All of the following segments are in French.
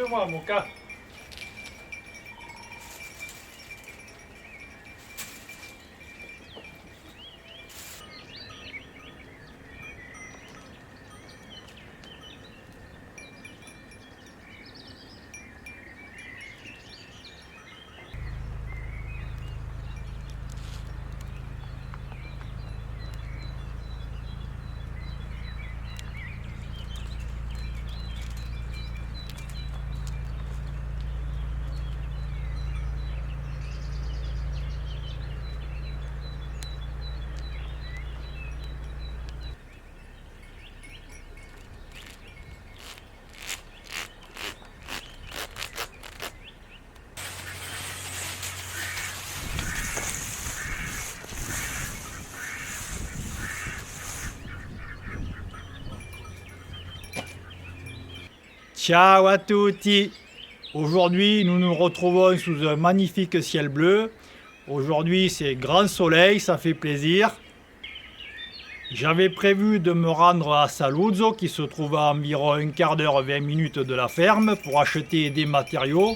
Écoute-moi, mon cas. Ciao à tutti. Aujourd'hui, nous nous retrouvons sous un magnifique ciel bleu. Aujourd'hui, c'est grand soleil, ça fait plaisir. J'avais prévu de me rendre à Saluzzo, qui se trouve à environ un quart d'heure, 20 minutes de la ferme, pour acheter des matériaux.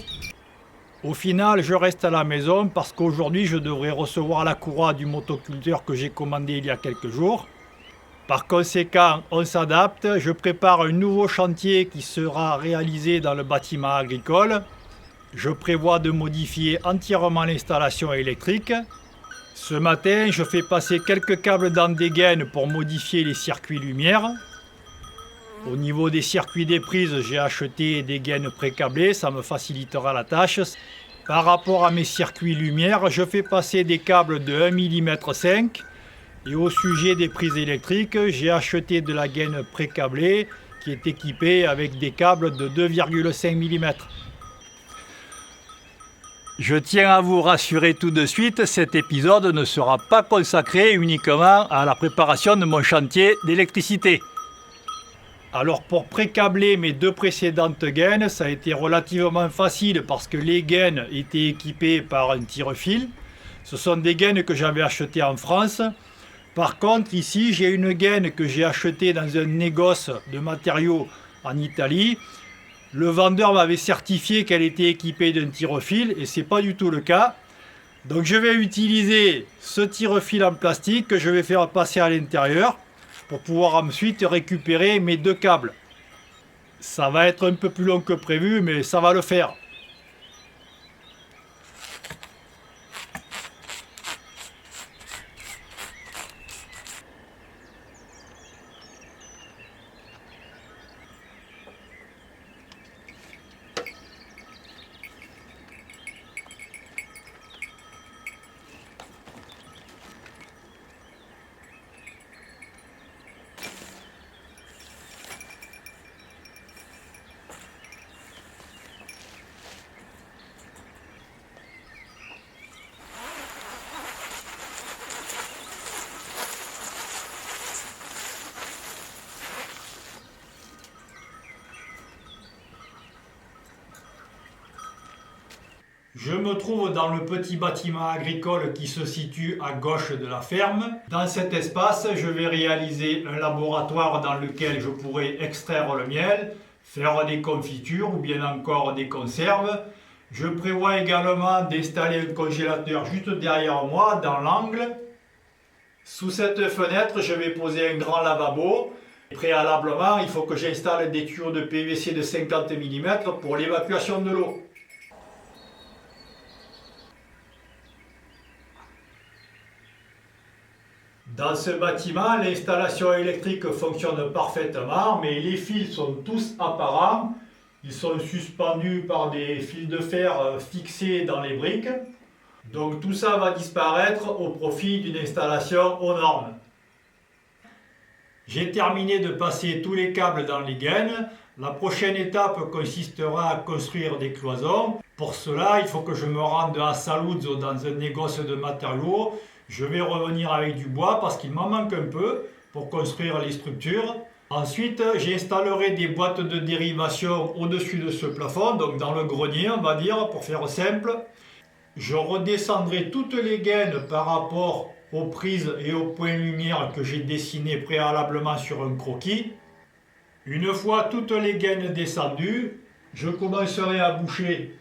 Au final, je reste à la maison parce qu'aujourd'hui, je devrais recevoir la courroie du motoculteur que j'ai commandé il y a quelques jours. Par conséquent, on s'adapte. Je prépare un nouveau chantier qui sera réalisé dans le bâtiment agricole. Je prévois de modifier entièrement l'installation électrique. Ce matin, je fais passer quelques câbles dans des gaines pour modifier les circuits lumière. Au niveau des circuits des prises, j'ai acheté des gaines pré-câblées, ça me facilitera la tâche. Par rapport à mes circuits lumière, je fais passer des câbles de 1,5 mm. Et au sujet des prises électriques, j'ai acheté de la gaine pré-câblée qui est équipée avec des câbles de 2,5 mm. Je tiens à vous rassurer tout de suite, cet épisode ne sera pas consacré uniquement à la préparation de mon chantier d'électricité. Alors pour pré-câbler mes deux précédentes gaines, ça a été relativement facile parce que les gaines étaient équipées par un tire-fil. Ce sont des gaines que j'avais achetées en France. Par contre, ici, j'ai une gaine que j'ai achetée dans un négoce de matériaux en Italie. Le vendeur m'avait certifié qu'elle était équipée d'un tire-fil et ce n'est pas du tout le cas. Donc je vais utiliser ce tire-fil en plastique que je vais faire passer à l'intérieur pour pouvoir ensuite récupérer mes deux câbles. Ça va être un peu plus long que prévu, mais ça va le faire. Je me trouve dans le petit bâtiment agricole qui se situe à gauche de la ferme. Dans cet espace, je vais réaliser un laboratoire dans lequel je pourrai extraire le miel, faire des confitures ou bien encore des conserves. Je prévois également d'installer un congélateur juste derrière moi, dans l'angle. Sous cette fenêtre, je vais poser un grand lavabo. Préalablement, il faut que j'installe des tuyaux de PVC de 50 mm pour l'évacuation de l'eau. Dans ce bâtiment, l'installation électrique fonctionne parfaitement, mais les fils sont tous apparents. Ils sont suspendus par des fils de fer fixés dans les briques. Donc tout ça va disparaître au profit d'une installation aux normes. J'ai terminé de passer tous les câbles dans les gaines. La prochaine étape consistera à construire des cloisons. Pour cela, il faut que je me rende à Saluzzo dans un négoce de matériaux. Je vais revenir avec du bois parce qu'il m'en manque un peu pour construire les structures. Ensuite, j'installerai des boîtes de dérivation au-dessus de ce plafond, donc dans le grenier, on va dire, pour faire simple. Je redescendrai toutes les gaines par rapport aux prises et aux points lumière que j'ai dessinés préalablement sur un croquis. Une fois toutes les gaines descendues, je commencerai à boucher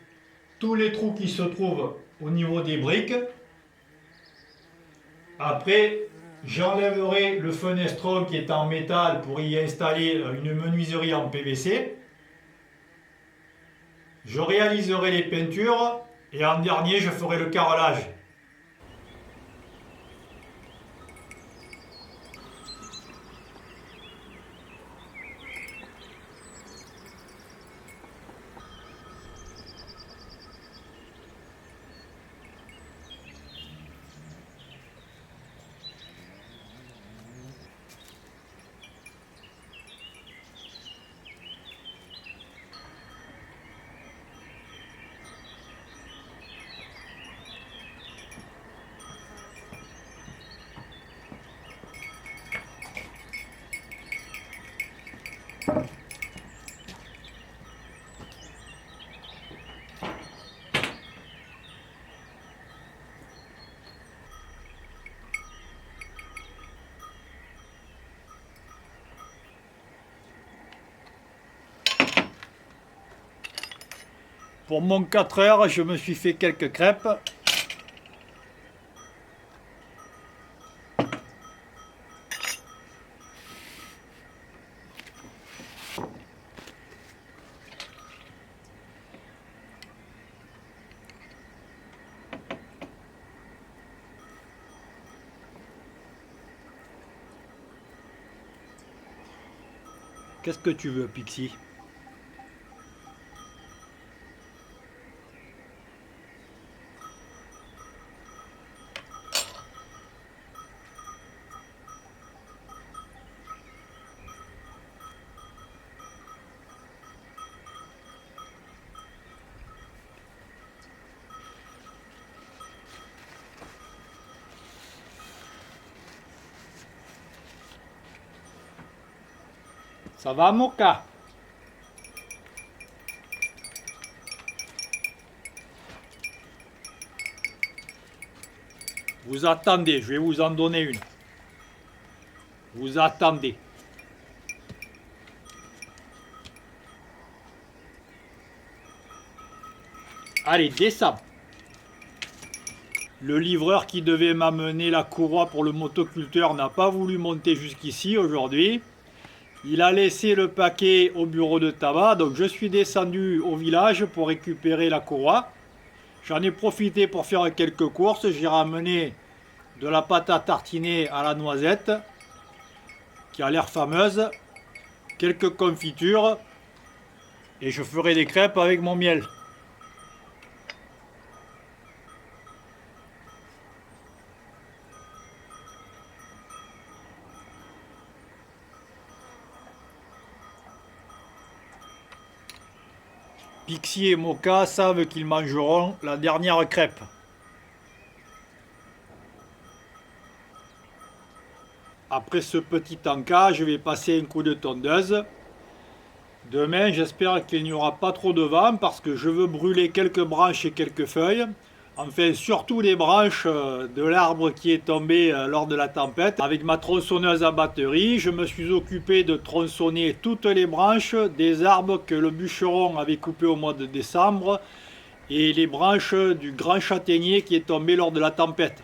tous les trous qui se trouvent au niveau des briques. Après, j'enlèverai le fenestron qui est en métal pour y installer une menuiserie en PVC. Je réaliserai les peintures et en dernier, je ferai le carrelage. Pour mon 4 heures, je me suis fait quelques crêpes. Qu'est-ce que tu veux, Pixie? Ça va, Moka? Vous attendez, je vais vous en donner une. Vous attendez. Allez, descends. Le livreur qui devait m'amener la courroie pour le motoculteur n'a pas voulu monter jusqu'ici aujourd'hui. Il a laissé le paquet au bureau de tabac, donc je suis descendu au village pour récupérer la courroie. J'en ai profité pour faire quelques courses. J'ai ramené de la pâte à tartiner à la noisette, qui a l'air fameuse, quelques confitures, et je ferai des crêpes avec mon miel. Pixie et Moka savent qu'ils mangeront la dernière crêpe. Après ce petit encas, je vais passer un coup de tondeuse. Demain, j'espère qu'il n'y aura pas trop de vent parce que je veux brûler quelques branches et quelques feuilles. Enfin, surtout les branches de l'arbre qui est tombé lors de la tempête. Avec ma tronçonneuse à batterie, je me suis occupé de tronçonner toutes les branches des arbres que le bûcheron avait coupés au mois de décembre et les branches du grand châtaignier qui est tombé lors de la tempête.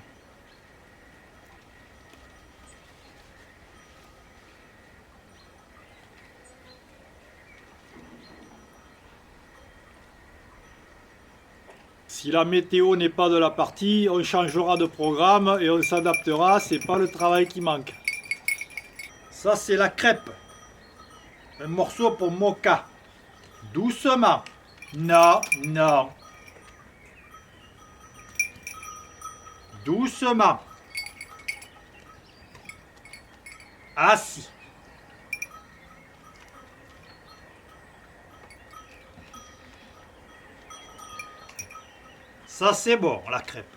Si la météo n'est pas de la partie, on changera de programme et on s'adaptera, c'est pas le travail qui manque. Ça c'est la crêpe. Un morceau pour Moka. Doucement. Non, non. Doucement. Assis. Ça c'est bon, la crêpe.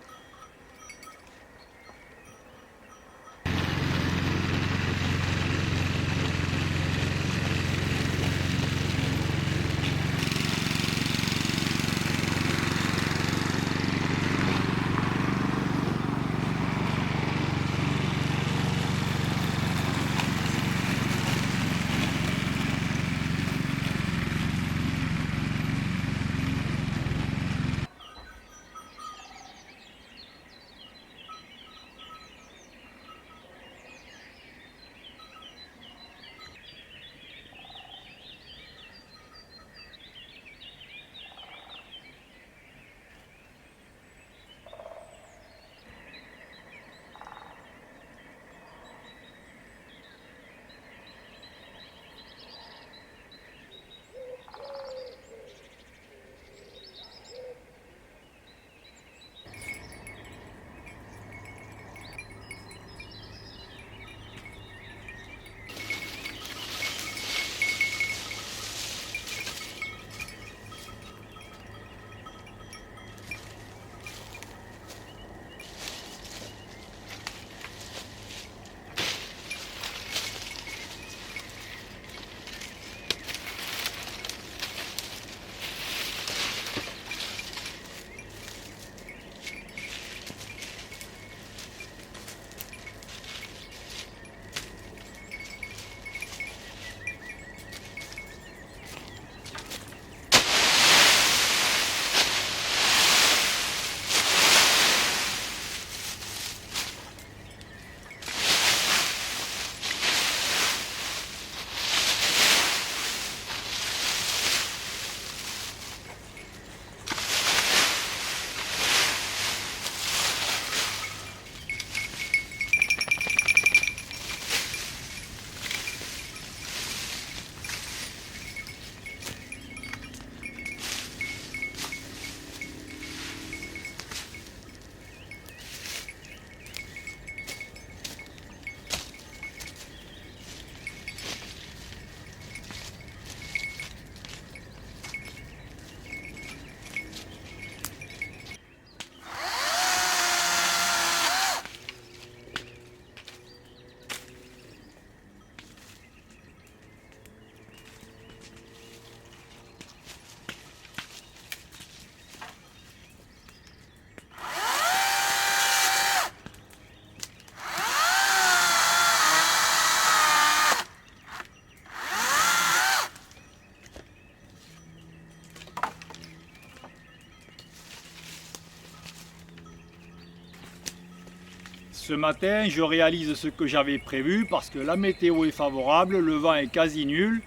Ce matin, je réalise ce que j'avais prévu parce que la météo est favorable, le vent est quasi nul.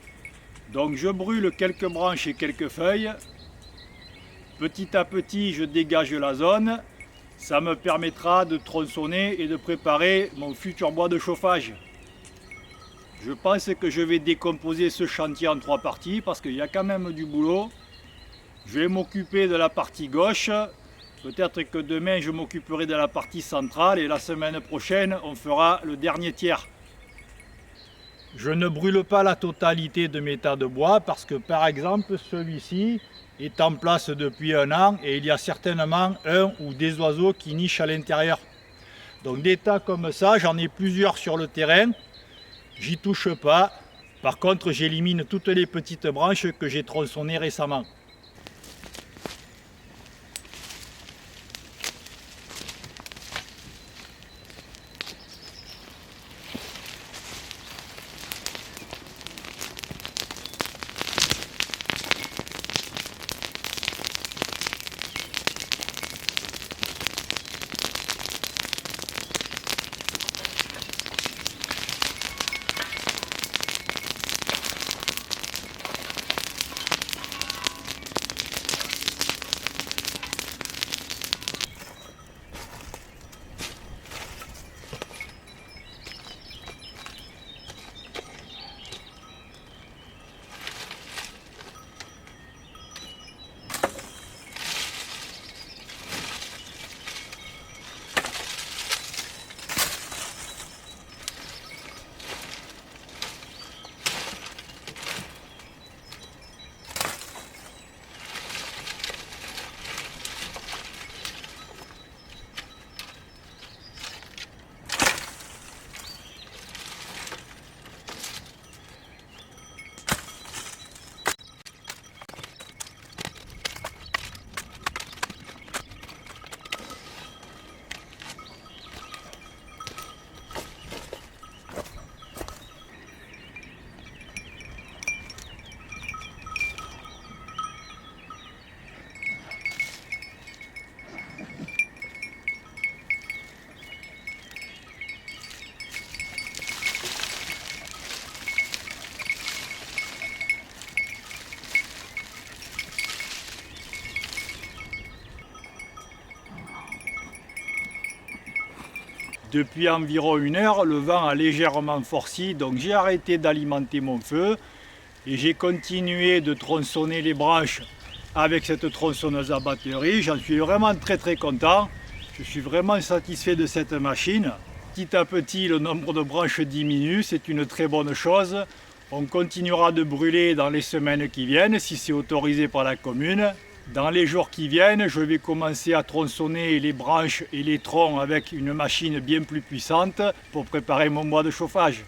Donc je brûle quelques branches et quelques feuilles. Petit à petit, je dégage la zone. Ça me permettra de tronçonner et de préparer mon futur bois de chauffage. Je pense que je vais décomposer ce chantier en 3 parties parce qu'il y a quand même du boulot. Je vais m'occuper de la partie gauche. Peut-être que demain je m'occuperai de la partie centrale et la semaine prochaine on fera le dernier tiers. Je ne brûle pas la totalité de mes tas de bois parce que par exemple celui-ci est en place depuis 1 an et il y a certainement un ou des oiseaux qui nichent à l'intérieur. Donc des tas comme ça, j'en ai plusieurs sur le terrain, j'y touche pas. Par contre j'élimine toutes les petites branches que j'ai tronçonnées récemment. Depuis environ 1 heure, le vent a légèrement forci, donc j'ai arrêté d'alimenter mon feu et j'ai continué de tronçonner les branches avec cette tronçonneuse à batterie. J'en suis vraiment très content. Je suis vraiment satisfait de cette machine. Petit à petit, le nombre de branches diminue, c'est une très bonne chose. On continuera de brûler dans les semaines qui viennent, si c'est autorisé par la commune. Dans les jours qui viennent, je vais commencer à tronçonner les branches et les troncs avec une machine bien plus puissante pour préparer mon bois de chauffage.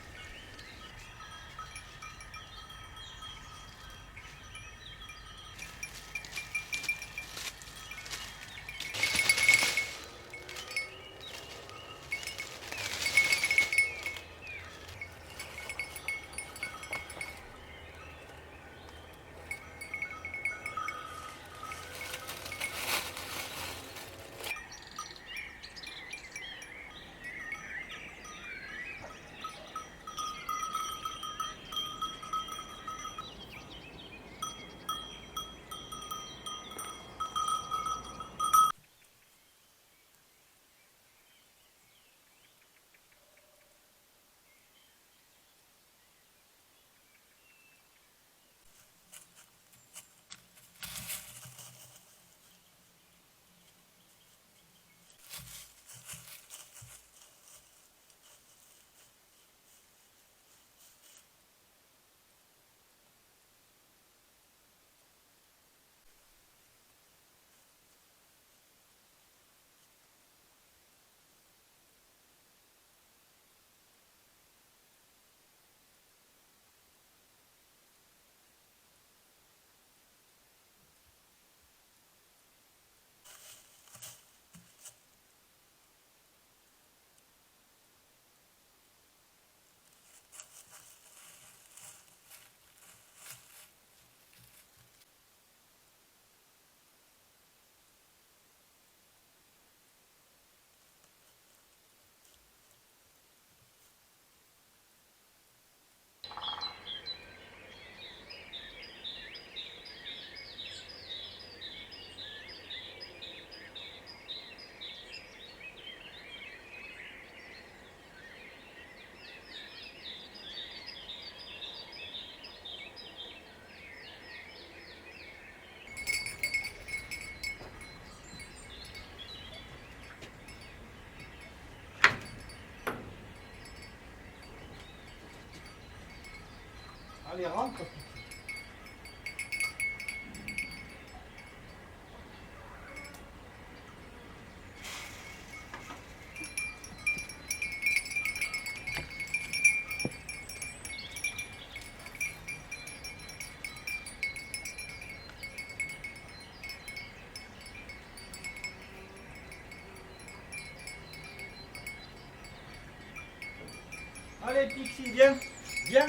Allez, rentre. Allez, Pixie, viens. Viens.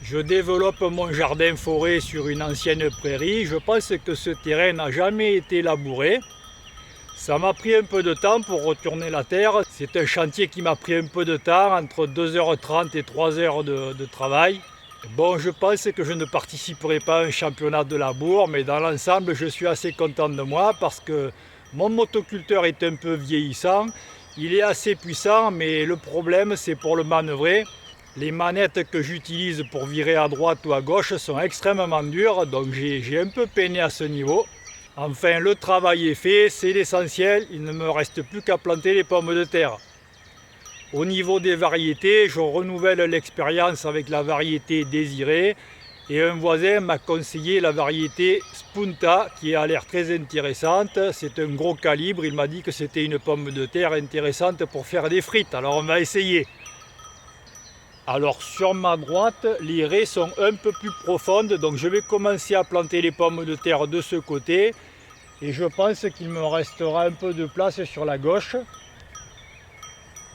Je développe mon jardin forêt sur une ancienne prairie. Je pense que ce terrain n'a jamais été labouré. Ça m'a pris un peu de temps pour retourner la terre. C'est un chantier qui m'a pris un peu de temps, entre 2h30 et 3h de travail. Bon, je pense que je ne participerai pas à un championnat de labour, mais dans l'ensemble, je suis assez content de moi parce que mon motoculteur est un peu vieillissant. Il est assez puissant, mais le problème, c'est pour le manœuvrer. Les manettes que j'utilise pour virer à droite ou à gauche sont extrêmement dures, donc j'ai un peu peiné à ce niveau. Enfin, le travail est fait, c'est l'essentiel, il ne me reste plus qu'à planter les pommes de terre. Au niveau des variétés, je renouvelle l'expérience avec la variété désirée et un voisin m'a conseillé la variété Spunta qui a l'air très intéressante. C'est un gros calibre, il m'a dit que c'était une pomme de terre intéressante pour faire des frites, alors on va essayer. Alors sur ma droite, les raies sont un peu plus profondes, donc je vais commencer à planter les pommes de terre de ce côté. Et je pense qu'il me restera un peu de place sur la gauche.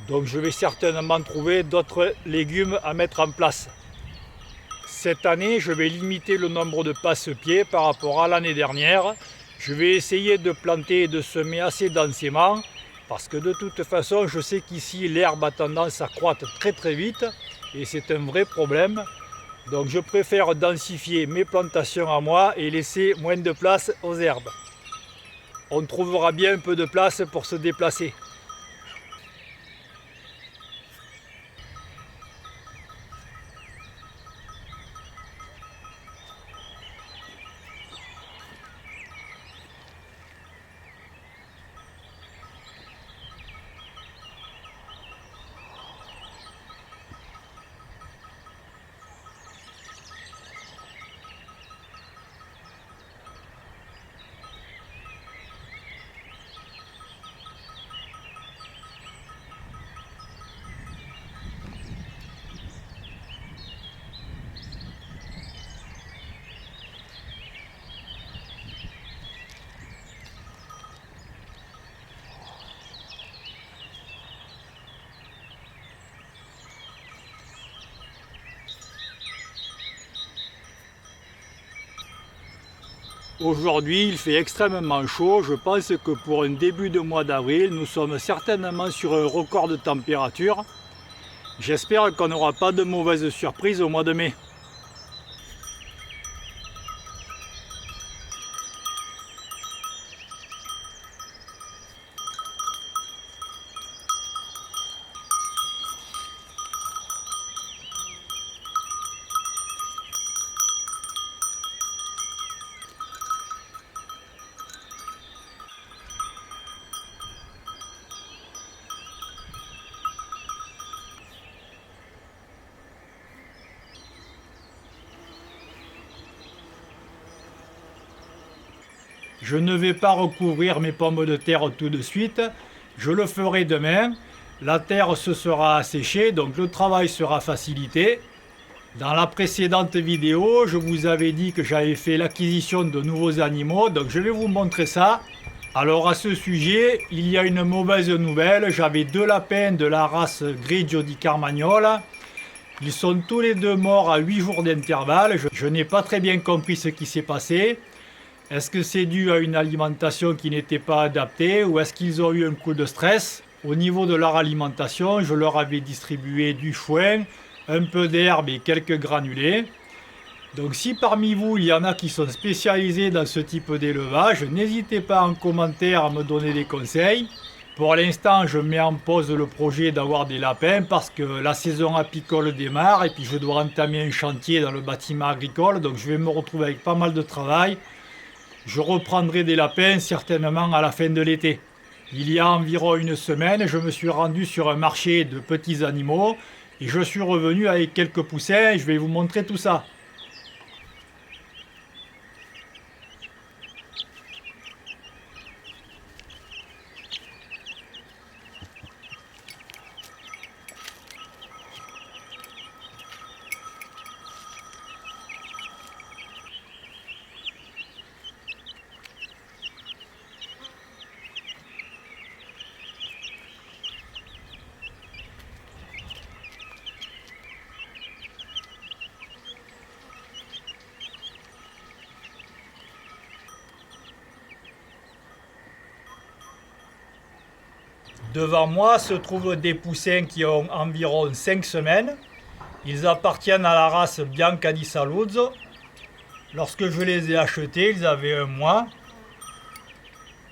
Donc je vais certainement trouver d'autres légumes à mettre en place. Cette année, je vais limiter le nombre de passe-pieds par rapport à l'année dernière. Je vais essayer de planter et de semer assez densément, parce que de toute façon, je sais qu'ici, l'herbe a tendance à croître très très vite, et c'est un vrai problème. Donc je préfère densifier mes plantations à moi et laisser moins de place aux herbes. On trouvera bien un peu de place pour se déplacer. Aujourd'hui, il fait extrêmement chaud. Je pense que pour un début de mois d'avril, nous sommes certainement sur un record de température. J'espère qu'on n'aura pas de mauvaises surprises au mois de mai. Je ne vais pas recouvrir mes pommes de terre tout de suite, je le ferai demain. La terre se sera asséchée, donc le travail sera facilité. Dans la précédente vidéo, je vous avais dit que j'avais fait l'acquisition de nouveaux animaux, donc je vais vous montrer ça. Alors à ce sujet, il y a une mauvaise nouvelle, j'avais 2 lapins de la race Grigio di Carmagnole. Ils sont tous les 2 morts à 8 jours d'intervalle, je n'ai pas très bien compris ce qui s'est passé. Est-ce que c'est dû à une alimentation qui n'était pas adaptée ou est-ce qu'ils ont eu un coup de stress? Au niveau de leur alimentation, je leur avais distribué du foin, un peu d'herbe et quelques granulés. Donc si parmi vous, il y en a qui sont spécialisés dans ce type d'élevage, n'hésitez pas en commentaire à me donner des conseils. Pour l'instant, je mets en pause le projet d'avoir des lapins parce que la saison apicole démarre et puis je dois entamer un chantier dans le bâtiment agricole, donc je vais me retrouver avec pas mal de travail. Je reprendrai des lapins certainement à la fin de l'été. Il y a environ une semaine, je me suis rendu sur un marché de petits animaux et je suis revenu avec quelques poussins et je vais vous montrer tout ça. Devant moi se trouvent des poussins qui ont environ 5 semaines. Ils appartiennent à la race Bianca di Saluzzo. Lorsque je les ai achetés, ils avaient 1 mois.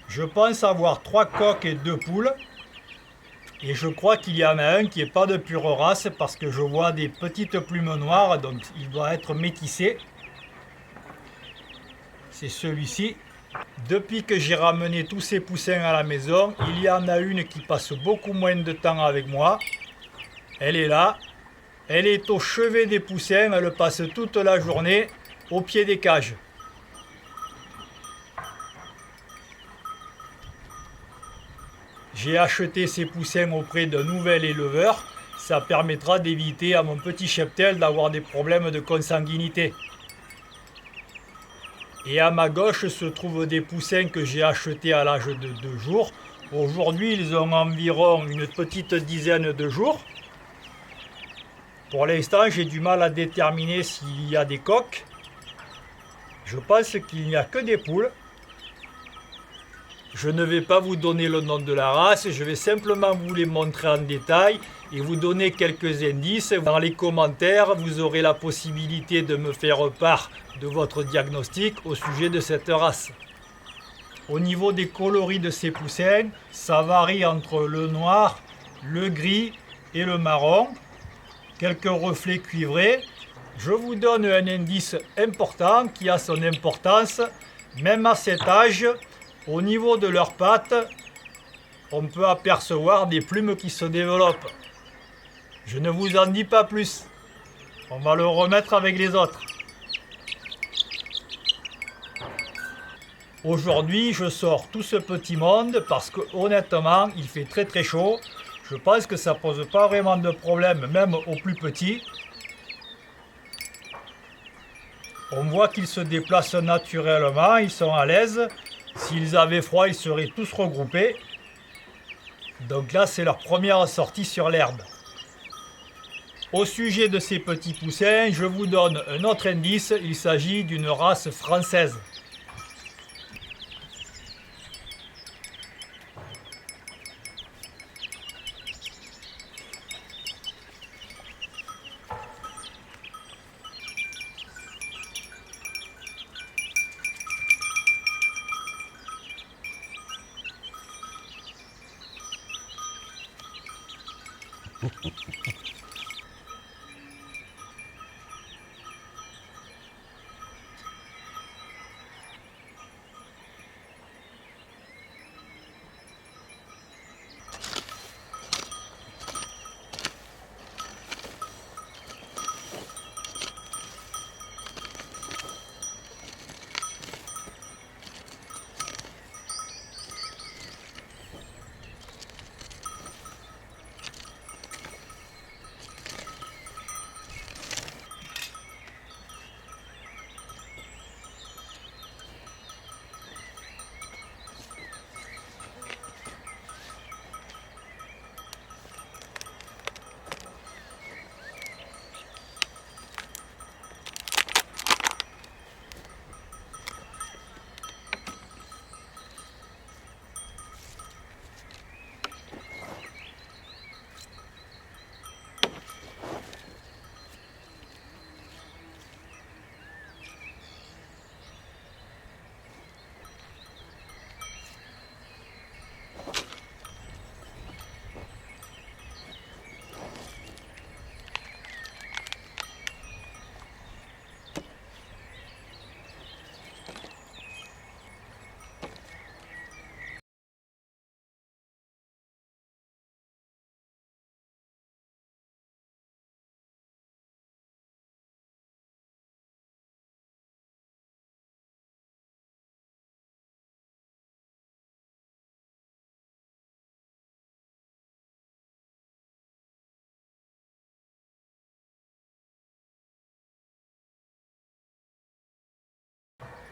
Je pense avoir 3 coqs et 2 poules. Et je crois qu'il y en a un qui n'est pas de pure race parce que je vois des petites plumes noires, donc il doit être métissé. C'est celui-ci. Depuis que j'ai ramené tous ces poussins à la maison, il y en a une qui passe beaucoup moins de temps avec moi. Elle est là. Elle est au chevet des poussins. Elle passe toute la journée au pied des cages. J'ai acheté ces poussins auprès d'un nouvel éleveur. Ça permettra d'éviter à mon petit cheptel d'avoir des problèmes de consanguinité. Et à ma gauche se trouvent des poussins que j'ai achetés à l'âge de 2 jours. Aujourd'hui, ils ont environ une petite dizaine de jours. Pour l'instant, j'ai du mal à déterminer s'il y a des coqs. Je pense qu'il n'y a que des poules. Je ne vais pas vous donner le nom de la race, je vais simplement vous les montrer en détail et vous donner quelques indices. Dans les commentaires, vous aurez la possibilité de me faire part de votre diagnostic au sujet de cette race. Au niveau des coloris de ces poussins, ça varie entre le noir, le gris et le marron. Quelques reflets cuivrés. Je vous donne un indice important qui a son importance, même à cet âge. Au niveau de leurs pattes, on peut apercevoir des plumes qui se développent. Je ne vous en dis pas plus. On va le remettre avec les autres. Aujourd'hui, je sors tout ce petit monde parce que honnêtement, il fait très très chaud. Je pense que ça pose pas vraiment de problème, même aux plus petits. On voit qu'ils se déplacent naturellement, ils sont à l'aise. S'ils avaient froid, ils seraient tous regroupés. Donc là, c'est leur première sortie sur l'herbe. Au sujet de ces petits poussins, je vous donne un autre indice. Il s'agit d'une race française.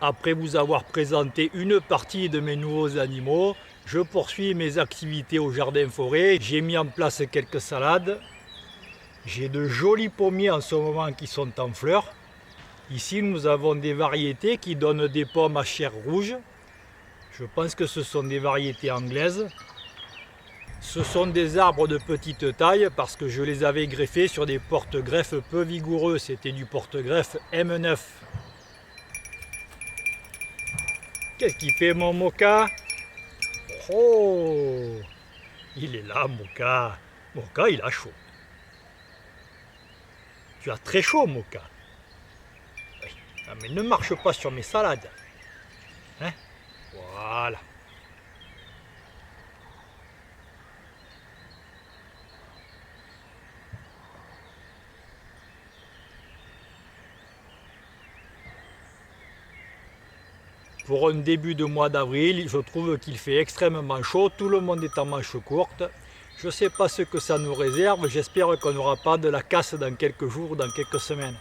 Après vous avoir présenté une partie de mes nouveaux animaux, je poursuis mes activités au jardin-forêt. J'ai mis en place quelques salades. J'ai de jolis pommiers en ce moment qui sont en fleurs. Ici, nous avons des variétés qui donnent des pommes à chair rouge. Je pense que ce sont des variétés anglaises. Ce sont des arbres de petite taille parce que je les avais greffés sur des porte-greffes peu vigoureux. C'était du porte-greffe M9. Qu'est-ce qu'il fait mon Moka? Oh, il est là Moka. Moka, il a chaud. Tu as très chaud Moka. Oui. Ah, mais ne marche pas sur mes salades. Hein? Voilà. Pour un début de mois d'avril, je trouve qu'il fait extrêmement chaud, tout le monde est en manches courtes. Je ne sais pas ce que ça nous réserve, j'espère qu'on n'aura pas de la casse dans quelques jours, dans quelques semaines.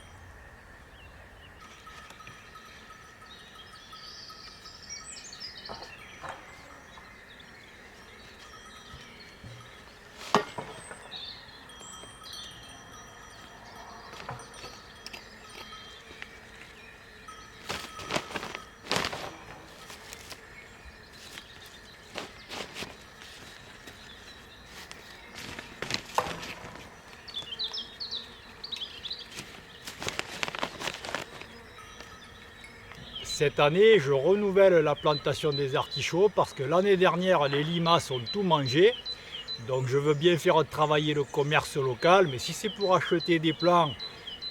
Cette année, je renouvelle la plantation des artichauts parce que l'année dernière, les limaces ont tout mangé. Donc je veux bien faire travailler le commerce local, mais si c'est pour acheter des plants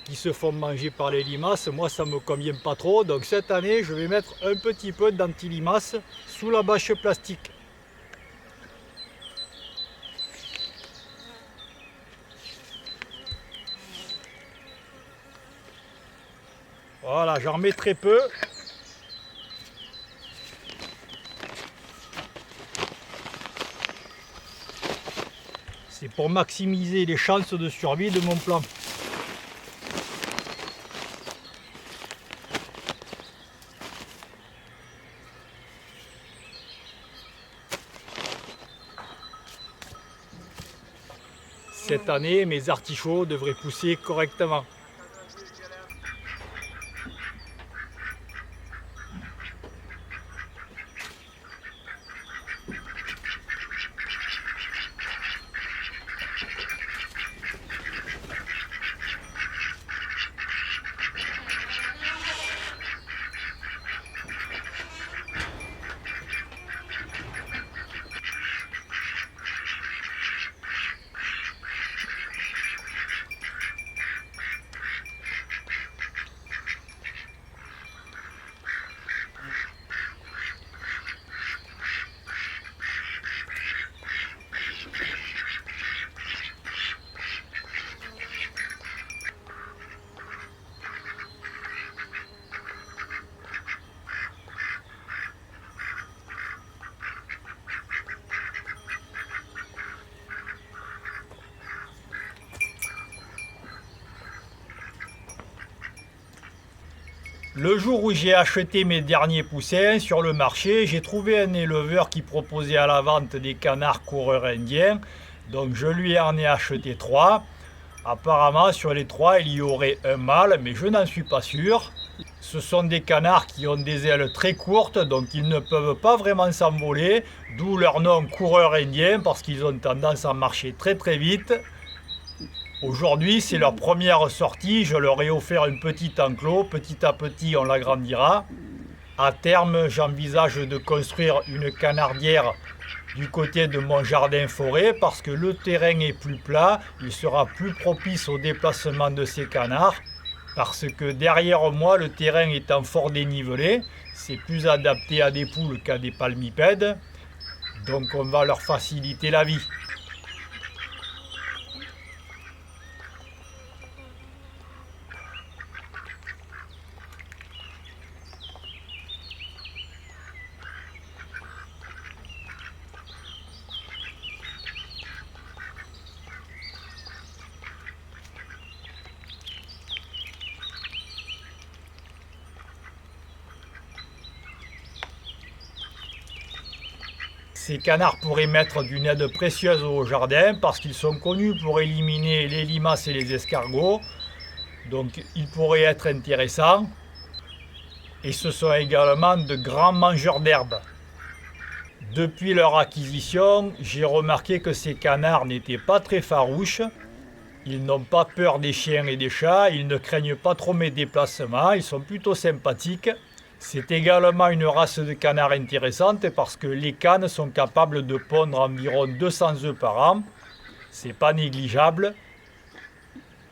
qui se font manger par les limaces, moi ça ne me convient pas trop. Donc cette année, je vais mettre un petit peu d'anti-limaces sous la bâche plastique. Voilà, j'en mets très peu. C'est pour maximiser les chances de survie de mon plant. Cette année, mes artichauts devraient pousser correctement. Le jour où j'ai acheté mes derniers poussins sur le marché, j'ai trouvé un éleveur qui proposait à la vente des canards coureurs indiens. Donc je lui en ai acheté 3. Apparemment sur les 3 il y aurait un mâle, mais je n'en suis pas sûr. Ce sont des canards qui ont des ailes très courtes, donc ils ne peuvent pas vraiment s'envoler, d'où leur nom coureur indien, parce qu'ils ont tendance à marcher très très vite. Aujourd'hui, c'est leur première sortie, je leur ai offert un petit enclos, petit à petit on l'agrandira. À terme, j'envisage de construire une canardière du côté de mon jardin forêt parce que le terrain est plus plat, il sera plus propice au déplacement de ces canards. Parce que derrière moi, le terrain étant fort dénivelé, c'est plus adapté à des poules qu'à des palmipèdes. Donc on va leur faciliter la vie. Ces canards pourraient mettre d'une aide précieuse au jardin parce qu'ils sont connus pour éliminer les limaces et les escargots. Donc ils pourraient être intéressants. Et ce sont également de grands mangeurs d'herbes. Depuis leur acquisition, j'ai remarqué que ces canards n'étaient pas très farouches. Ils n'ont pas peur des chiens et des chats, ils ne craignent pas trop mes déplacements, ils sont plutôt sympathiques. C'est également une race de canards intéressante parce que les canes sont capables de pondre environ 200 œufs par an. C'est pas négligeable.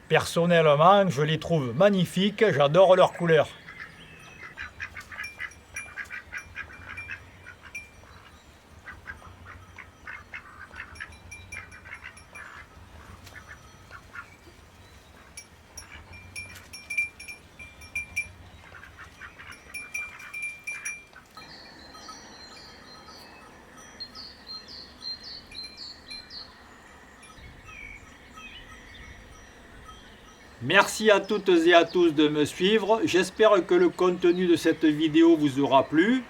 Personnellement, je les trouve magnifiques, j'adore leur couleur. Merci à toutes et à tous de me suivre. J'espère que le contenu de cette vidéo vous aura plu.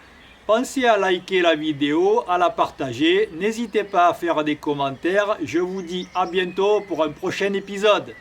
Pensez à liker la vidéo, à la partager. N'hésitez pas à faire des commentaires. Je vous dis à bientôt pour un prochain épisode.